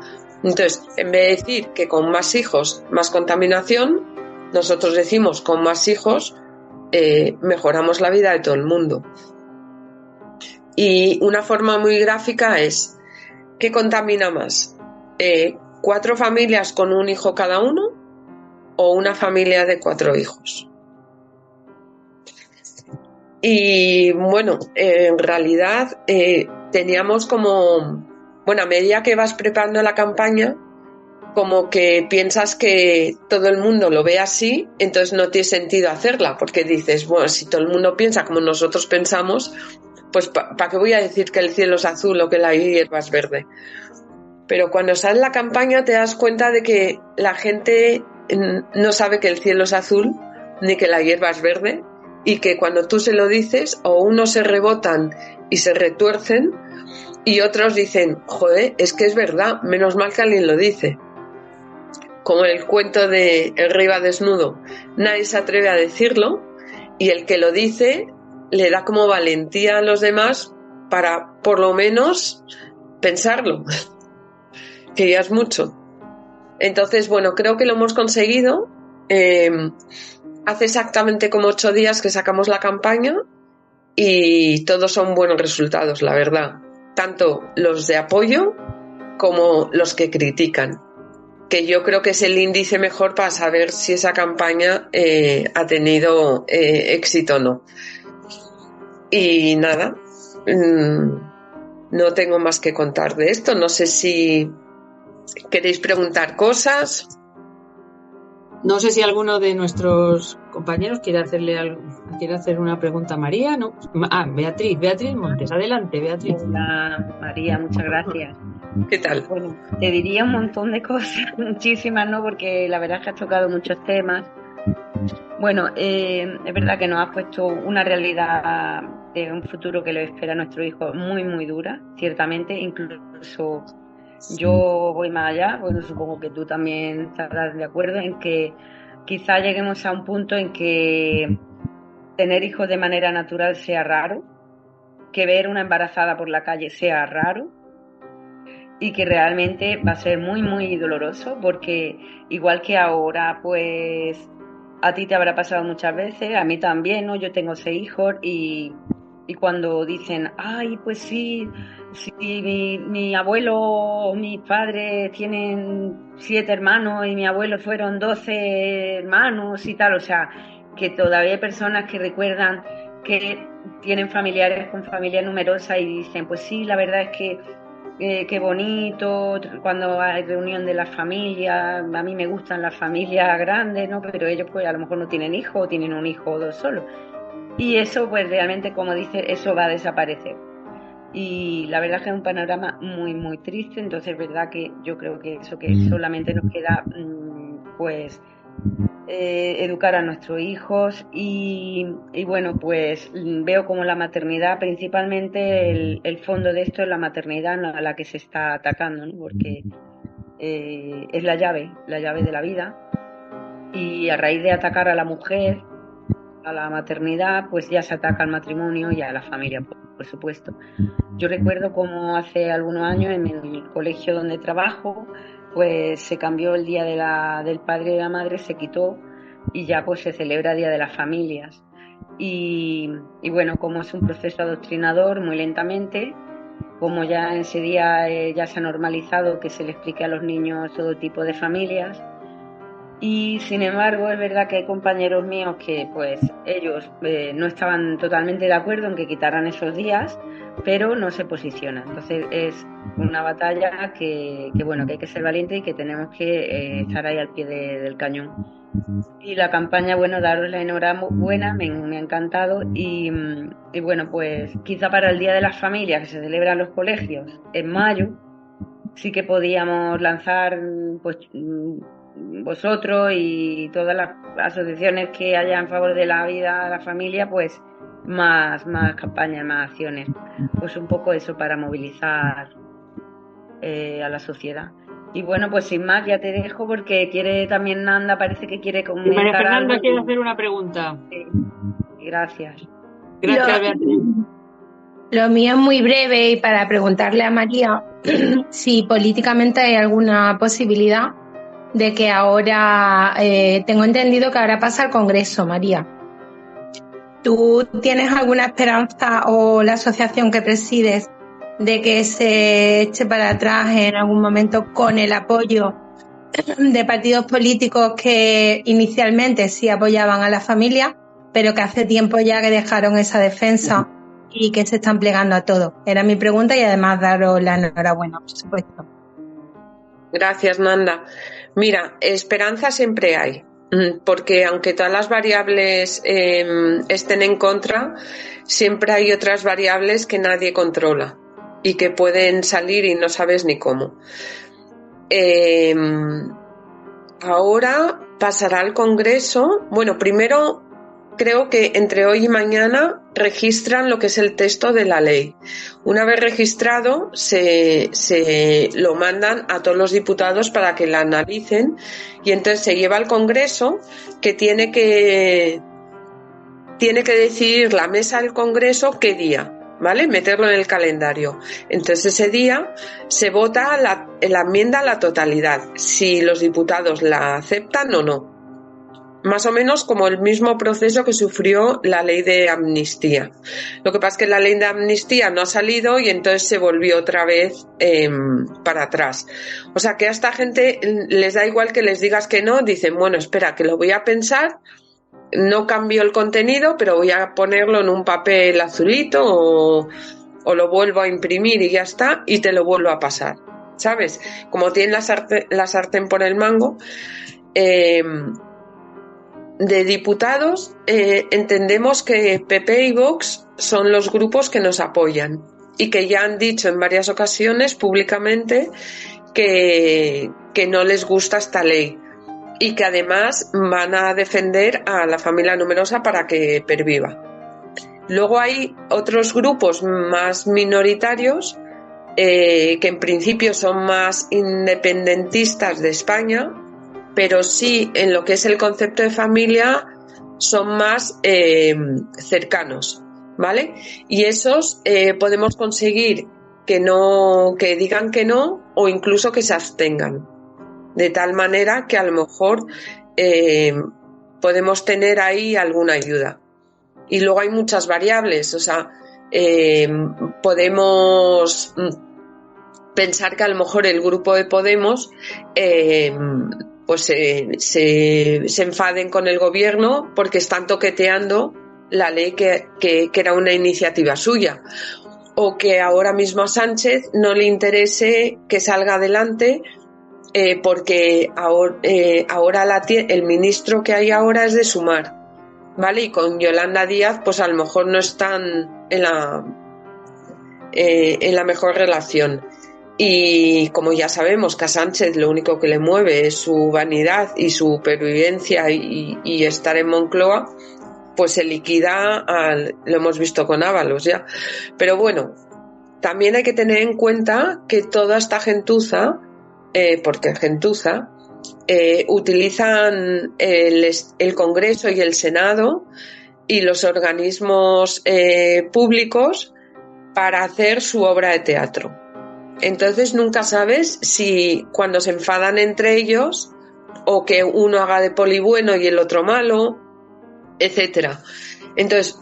Entonces, en vez de decir que con más hijos, más contaminación, nosotros decimos con más hijos mejoramos la vida de todo el mundo. Y una forma muy gráfica es, ¿qué contamina más? ¿4 familias con un hijo cada uno o una familia de 4 hijos? Y bueno, en realidad teníamos como, bueno, a medida que vas preparando la campaña, como que piensas que todo el mundo lo ve así, entonces no tiene sentido hacerla, porque dices, bueno, si todo el mundo piensa como nosotros pensamos, pues ¿para qué voy a decir que el cielo es azul o que la hierba es verde? Pero cuando sale la campaña te das cuenta de que la gente no sabe que el cielo es azul ni que la hierba es verde, y que cuando tú se lo dices, o unos se rebotan y se retuercen y otros dicen, joder, es que es verdad, menos mal que alguien lo dice. Como el cuento de El rey va desnudo, nadie se atreve a decirlo y el que lo dice le da como valentía a los demás para por lo menos pensarlo, que ya es mucho. Entonces, bueno, creo que lo hemos conseguido. Hace exactamente como 8 días que sacamos la campaña y todos son buenos resultados, la verdad. Tanto los de apoyo como los que critican, que yo creo que es el índice mejor para saber si esa campaña ha tenido éxito o no. Y nada, no tengo más que contar de esto. No sé si queréis preguntar cosas. No sé si alguno de nuestros compañeros quiere hacer una pregunta a María, ¿no? Beatriz Montes, adelante, Beatriz. Hola, María, muchas gracias. ¿Qué tal? Bueno, te diría un montón de cosas, muchísimas, ¿no? Porque la verdad es que has tocado muchos temas. Bueno, es verdad que nos has puesto una realidad de un futuro que le espera a nuestro hijo muy, muy dura, ciertamente, incluso Yo voy más allá, bueno, supongo que tú también estarás de acuerdo en que quizá lleguemos a un punto en que tener hijos de manera natural sea raro, que ver una embarazada por la calle sea raro y que realmente va a ser muy, muy doloroso, porque igual que ahora, pues a ti te habrá pasado muchas veces, a mí también, ¿no? Yo tengo 6 hijos y cuando dicen, ay, pues sí, mi abuelo o mis padres tienen 7 hermanos y mi abuelo fueron 12 hermanos y tal, o sea, que todavía hay personas que recuerdan que tienen familiares con familia numerosa y dicen, pues sí, la verdad es que qué bonito cuando hay reunión de las familias, a mí me gustan las familias grandes, ¿no? Pero ellos pues a lo mejor no tienen hijos o tienen un hijo o 2 solos. Y eso pues realmente, como dice, eso va a desaparecer. Y la verdad es que es un panorama muy, muy triste, entonces es verdad que yo creo que eso, que solamente nos queda pues educar a nuestros hijos y bueno, pues veo como la maternidad, principalmente el fondo de esto es la maternidad a la que se está atacando, ¿no? Porque es la llave de la vida, y a raíz de atacar a la mujer, a la maternidad, pues ya se ataca al matrimonio y a la familia, por supuesto. Yo recuerdo como hace algunos años en el colegio donde trabajo, pues se cambió el día del padre y de la madre, se quitó y ya pues se celebra Día de las Familias. Y bueno, como es un proceso adoctrinador, muy lentamente, como ya en ese día ya se ha normalizado que se le explique a los niños todo tipo de familias. Y sin embargo es verdad que hay compañeros míos que pues ellos no estaban totalmente de acuerdo en que quitaran esos días, pero no se posicionan. Entonces es una batalla que bueno, que hay que ser valiente y que tenemos que estar ahí al pie del cañón. Y la campaña, bueno, daros la enhorabuena, me ha encantado y bueno, pues quizá para el Día de las Familias que se celebra en los colegios en mayo, sí que podíamos lanzar pues vosotros y todas las asociaciones que haya en favor de la vida, la familia, pues más campañas, más acciones. Pues un poco eso para movilizar a la sociedad. Y bueno, pues sin más, ya te dejo porque quiere también Nanda, parece que quiere comentar María Fernanda algo. quiere hacer una pregunta. Sí. Gracias. Gracias, Beatriz. Lo mío es muy breve y para preguntarle a María si políticamente hay alguna posibilidad de que ahora, tengo entendido que ahora pasa el Congreso, María. ¿Tú tienes alguna esperanza o la asociación que presides de que se eche para atrás en algún momento con el apoyo de partidos políticos que inicialmente sí apoyaban a la familia, pero que hace tiempo ya que dejaron esa defensa y que se están plegando a todo? Era mi pregunta y además daros la enhorabuena, por supuesto. Gracias, Nanda. Mira, esperanza siempre hay, porque aunque todas las variables estén en contra, siempre hay otras variables que nadie controla y que pueden salir y no sabes ni cómo. Ahora pasará al Congreso. Bueno, primero creo que entre hoy y mañana registran lo que es el texto de la ley. Una vez registrado, se lo mandan a todos los diputados para que la analicen y entonces se lleva al Congreso, que tiene que decidir la mesa del Congreso qué día, ¿vale? Meterlo en el calendario. Entonces ese día se vota la enmienda a la totalidad, si los diputados la aceptan o no. Más o menos como el mismo proceso que sufrió la ley de amnistía. Lo que pasa es que la ley de amnistía no ha salido y entonces se volvió otra vez para atrás. O sea que a esta gente les da igual que les digas que no, dicen, bueno, espera, que lo voy a pensar, no cambio el contenido, pero voy a ponerlo en un papel azulito o lo vuelvo a imprimir y ya está, y te lo vuelvo a pasar, ¿sabes? Como tienen la sartén por el mango. De diputados, entendemos que PP y Vox son los grupos que nos apoyan y que ya han dicho en varias ocasiones públicamente que no les gusta esta ley y que además van a defender a la familia numerosa para que perviva. Luego hay otros grupos más minoritarios que en principio son más independentistas de España, pero sí en lo que es el concepto de familia son más cercanos, ¿vale? Y esos podemos conseguir que digan que no, o incluso que se abstengan, de tal manera que a lo mejor podemos tener ahí alguna ayuda. Y luego hay muchas variables, o sea, podemos pensar que a lo mejor el grupo de Podemos pues se enfaden con el gobierno porque están toqueteando la ley que era una iniciativa suya, o que ahora mismo a Sánchez no le interese que salga adelante porque ahora el ministro que hay ahora es de Sumar, ¿vale? Y con Yolanda Díaz pues a lo mejor no están en la mejor relación. Y como ya sabemos que a Sánchez lo único que le mueve es su vanidad y su supervivencia y estar en Moncloa, pues se liquida, lo hemos visto con Ábalos ya. Pero bueno, también hay que tener en cuenta que toda esta gentuza, porque gentuza, utilizan el Congreso y el Senado y los organismos públicos para hacer su obra de teatro. Entonces nunca sabes si cuando se enfadan entre ellos, o que uno haga de poli bueno y el otro malo, etcétera. Entonces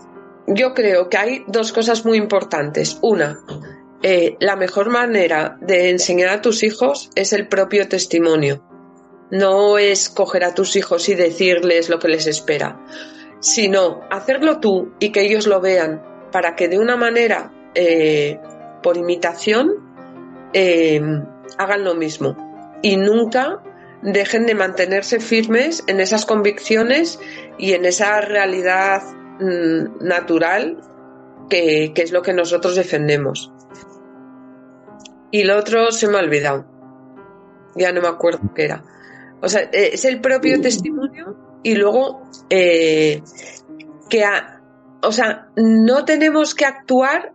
yo creo que hay dos cosas muy importantes. Una, la mejor manera de enseñar a tus hijos es el propio testimonio. No es coger a tus hijos y decirles lo que les espera, sino hacerlo tú y que ellos lo vean, para que de una manera por imitación hagan lo mismo y nunca dejen de mantenerse firmes en esas convicciones y en esa realidad natural que es lo que nosotros defendemos. Y lo otro se me ha olvidado, ya no me acuerdo qué era. O sea, es el propio testimonio y luego no tenemos que actuar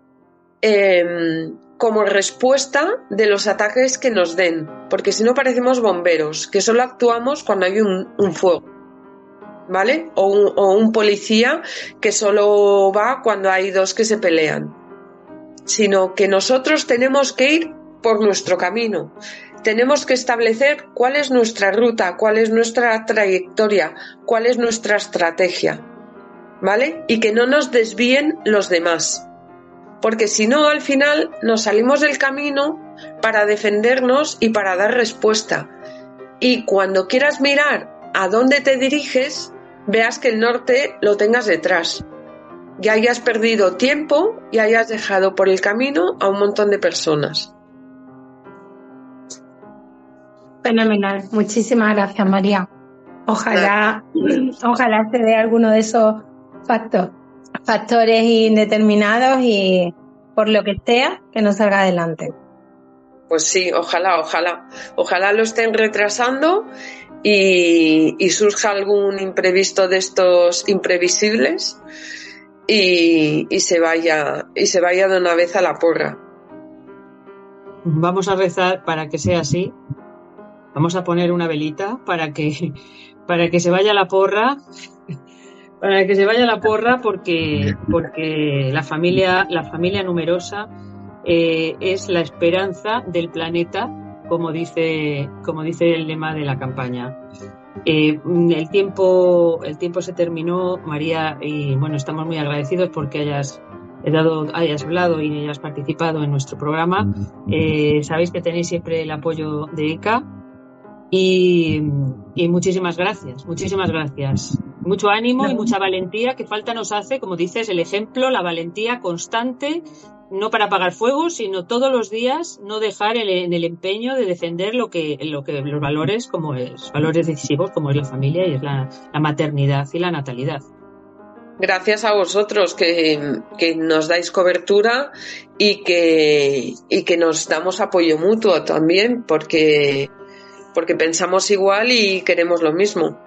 como respuesta de los ataques que nos den, porque si no parecemos bomberos, que solo actuamos cuando hay un fuego, ¿vale? O un policía que solo va cuando hay dos que se pelean, sino que nosotros tenemos que ir por nuestro camino, tenemos que establecer cuál es nuestra ruta, cuál es nuestra trayectoria, cuál es nuestra estrategia, ¿vale? Y que no nos desvíen los demás. Porque si no, al final nos salimos del camino para defendernos y para dar respuesta. Y cuando quieras mirar a dónde te diriges, veas que el norte lo tengas detrás. Y hayas perdido tiempo y hayas dejado por el camino a un montón de personas. Fenomenal. Muchísimas gracias, María. Ojalá se dé alguno de esos factores indeterminados y por lo que sea, que no salga adelante. Pues sí, ojalá lo estén retrasando y surja algún imprevisto de estos imprevisibles y se vaya de una vez a la porra. Vamos a rezar para que sea así. Vamos a poner una velita para que se vaya la porra. Para que se vaya la porra, porque la familia numerosa es la esperanza del planeta, como dice el lema de la campaña. El tiempo se terminó, María, y bueno, estamos muy agradecidos porque hayas hablado y hayas participado en nuestro programa. Sabéis que tenéis siempre el apoyo de ECA y muchísimas gracias. Mucho ánimo y mucha valentía, que falta nos hace, como dices, el ejemplo, la valentía constante, no para apagar fuego, sino todos los días no dejar en el empeño de defender lo que los valores, valores decisivos como es la familia y es la maternidad y la natalidad. Gracias a vosotros que nos dais cobertura y que nos damos apoyo mutuo también, porque pensamos igual y queremos lo mismo.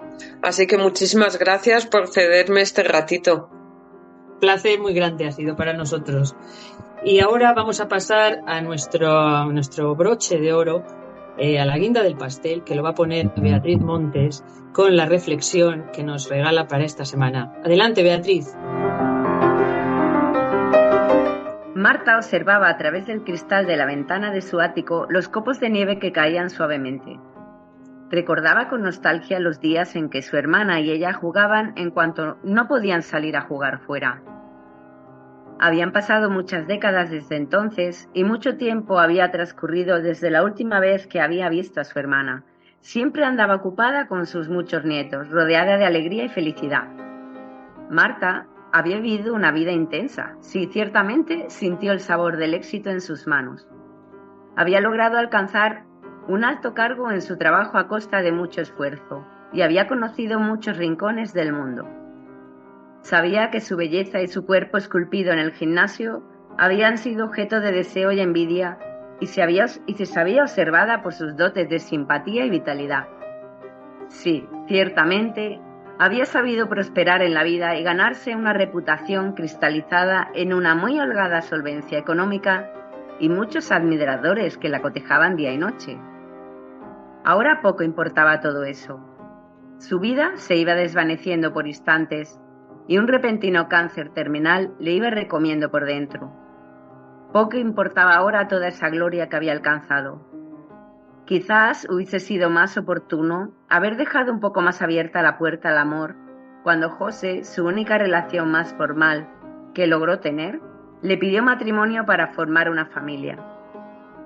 Así que muchísimas gracias por cederme este ratito. Placer muy grande ha sido para nosotros. Y ahora vamos a pasar a nuestro broche de oro, a la guinda del pastel, que lo va a poner Beatriz Montes con la reflexión que nos regala para esta semana. Adelante, Beatriz. Marta observaba a través del cristal de la ventana de su ático los copos de nieve que caían suavemente. Recordaba con nostalgia los días en que su hermana y ella jugaban en cuanto no podían salir a jugar fuera. Habían pasado muchas décadas desde entonces y mucho tiempo había transcurrido desde la última vez que había visto a su hermana. Siempre andaba ocupada con sus muchos nietos, rodeada de alegría y felicidad. Marta había vivido una vida intensa. Sí, ciertamente sintió el sabor del éxito en sus manos. Había logrado alcanzar un alto cargo en su trabajo a costa de mucho esfuerzo y había conocido muchos rincones del mundo. Sabía que su belleza y su cuerpo esculpido en el gimnasio habían sido objeto de deseo y envidia y se sabía observada por sus dotes de simpatía y vitalidad. Sí, ciertamente, había sabido prosperar en la vida y ganarse una reputación cristalizada en una muy holgada solvencia económica y muchos admiradores que la cotejaban día y noche. Ahora poco importaba todo eso. Su vida se iba desvaneciendo por instantes y un repentino cáncer terminal le iba recomiendo por dentro. Poco importaba ahora toda esa gloria que había alcanzado. Quizás hubiese sido más oportuno haber dejado un poco más abierta la puerta al amor cuando José, su única relación más formal que logró tener, le pidió matrimonio para formar una familia.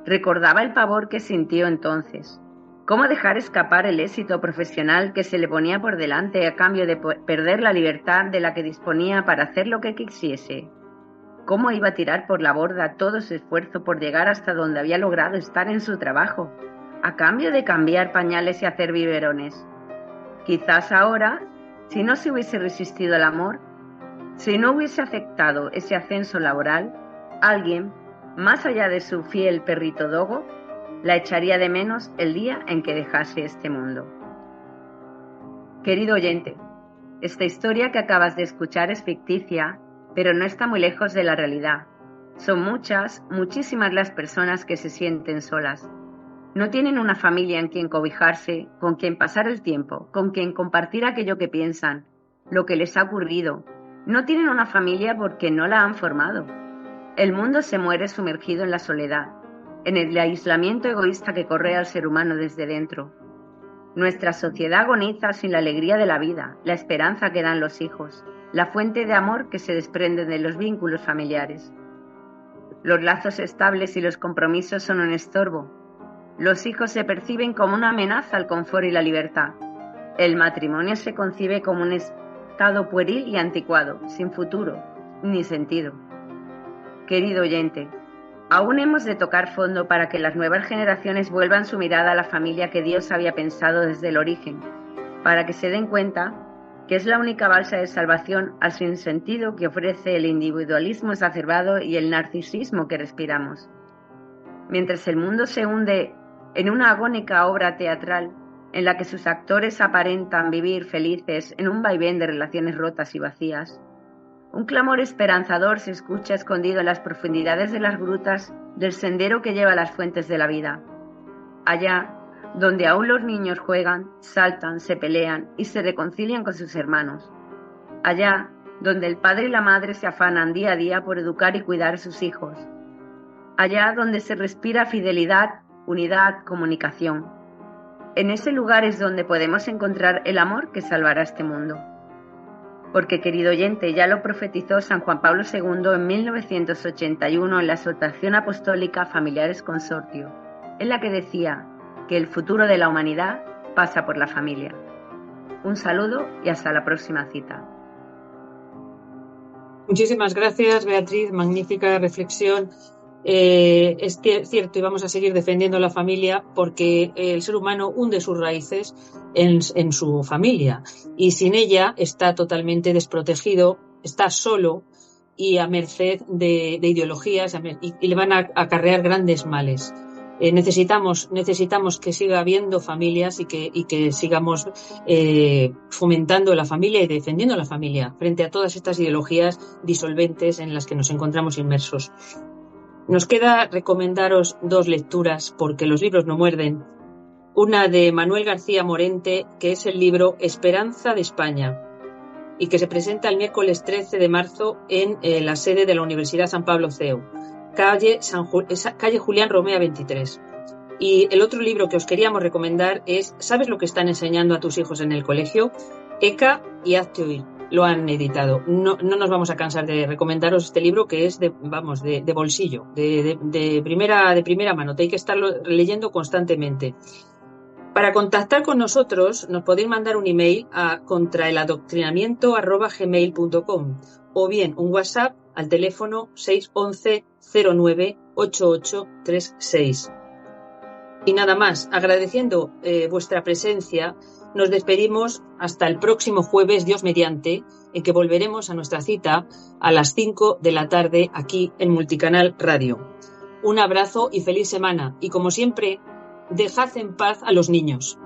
Recordaba el pavor que sintió entonces. ¿Cómo dejar escapar el éxito profesional que se le ponía por delante a cambio de perder la libertad de la que disponía para hacer lo que quisiese? ¿Cómo iba a tirar por la borda todo su esfuerzo por llegar hasta donde había logrado estar en su trabajo, a cambio de cambiar pañales y hacer biberones? Quizás ahora, si no se hubiese resistido al amor, si no hubiese aceptado ese ascenso laboral, alguien, más allá de su fiel perrito Dogo, la echaría de menos el día en que dejase este mundo. Querido oyente, esta historia que acabas de escuchar es ficticia, pero no está muy lejos de la realidad. Son muchísimas las personas que se sienten solas. No tienen una familia en quien cobijarse, con quien pasar el tiempo, con quien compartir aquello que piensan, lo que les ha ocurrido. No tienen una familia porque no la han formado. El mundo se muere sumergido en la soledad, en el aislamiento egoísta que corre al ser humano desde dentro. Nuestra sociedad agoniza sin la alegría de la vida, la esperanza que dan los hijos, la fuente de amor que se desprende de los vínculos familiares. Los lazos estables y los compromisos son un estorbo. Los hijos se perciben como una amenaza al confort y la libertad. El matrimonio se concibe como un estado pueril y anticuado, sin futuro ni sentido. Querido oyente, aún hemos de tocar fondo para que las nuevas generaciones vuelvan su mirada a la familia que Dios había pensado desde el origen, para que se den cuenta que es la única balsa de salvación al sinsentido que ofrece el individualismo exacerbado y el narcisismo que respiramos. Mientras el mundo se hunde en una agónica obra teatral en la que sus actores aparentan vivir felices en un vaivén de relaciones rotas y vacías, un clamor esperanzador se escucha escondido en las profundidades de las grutas del sendero que lleva a las fuentes de la vida. Allá, donde aún los niños juegan, saltan, se pelean y se reconcilian con sus hermanos. Allá, donde el padre y la madre se afanan día a día por educar y cuidar a sus hijos. Allá donde se respira fidelidad, unidad, comunicación. En ese lugar es donde podemos encontrar el amor que salvará este mundo. Porque, querido oyente, ya lo profetizó San Juan Pablo II en 1981 en la exhortación apostólica Familiares Consortio, en la que decía que el futuro de la humanidad pasa por la familia. Un saludo y hasta la próxima cita. Muchísimas gracias, Beatriz. Magnífica reflexión. Es cierto, y vamos a seguir defendiendo la familia porque el ser humano hunde sus raíces en su familia y sin ella está totalmente desprotegido, está solo y a merced de ideologías y le van a acarrear grandes males. Necesitamos que siga habiendo familias y que sigamos fomentando la familia y defendiendo la familia frente a todas estas ideologías disolventes en las que nos encontramos inmersos. Nos queda recomendaros 2 lecturas porque los libros no muerden. Una de Manuel García Morente, que es el libro Esperanza de España, y que se presenta el miércoles 13 de marzo en la sede de la Universidad San Pablo CEU, calle Julián Romea 23. Y el otro libro que os queríamos recomendar es ¿Sabes lo que están enseñando a tus hijos en el colegio? ECA y Hazte Oír. Lo han editado. No nos vamos a cansar de recomendaros este libro, que es de bolsillo, de primera mano. Te hay que estarlo leyendo constantemente. Para contactar con nosotros nos podéis mandar un email a contraeladoctrinamiento@gmail.com o bien un WhatsApp al teléfono 611 09 8836. Y nada más, agradeciendo vuestra presencia, nos despedimos hasta el próximo jueves, Dios mediante, en que volveremos a nuestra cita a las 5 de la tarde aquí en Multicanal Radio. Un abrazo y feliz semana. Y como siempre, dejad en paz a los niños.